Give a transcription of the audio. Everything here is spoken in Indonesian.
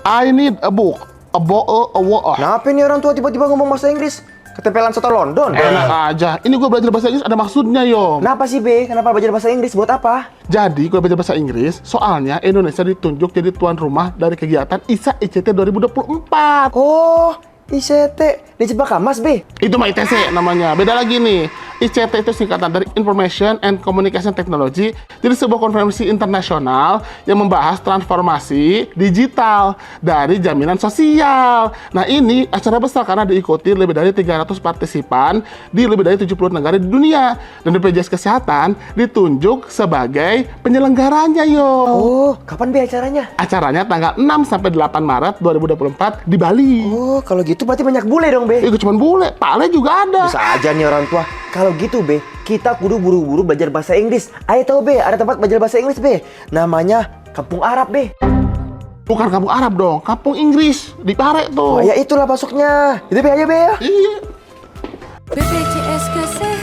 I need a book. A book. Kenapa nih orang tua tiba-tiba ngomong bahasa Inggris? Ketempelan soto London. Enak aja. Ini gue belajar bahasa Inggris ada maksudnya, Yom. Kenapa sih, Be? Kenapa belajar bahasa Inggris? Buat apa? Jadi, gue belajar bahasa Inggris, soalnya Indonesia ditunjuk jadi tuan rumah dari kegiatan ISA ICT 2024. Oh, ICT. Dijebak Mas, Be? Itu mah ITC namanya. Beda lagi nih. ICT itu singkatan dari Information and Communication Technology. Jadi sebuah konferensi internasional yang membahas transformasi digital dari jaminan sosial. Nah, ini acara besar karena diikuti lebih dari 300 partisipan di lebih dari 70 negara di dunia. Dan BPJS Kesehatan ditunjuk sebagai penyelenggaranya, yo. Oh, kapan, Be, acaranya? Acaranya tanggal 6 sampai 8 Maret 2024 di Bali. Oh, kalau gitu berarti banyak bule dong, Be. Itu cuma bule, Pale juga ada. Bisa aja nih orang tua. Kalau gitu, Be, kita kudu buru-buru belajar bahasa Inggris. Ayo tahu, Be, ada tempat belajar bahasa Inggris, Be. Namanya Kampung Arab, Be. Bukan kampung Arab dong, kampung Inggris di Pare Oh, tuh. ya itulah masuknya. Itu, Be, aja, Be, ya. Iya. BPJS Kesehatan.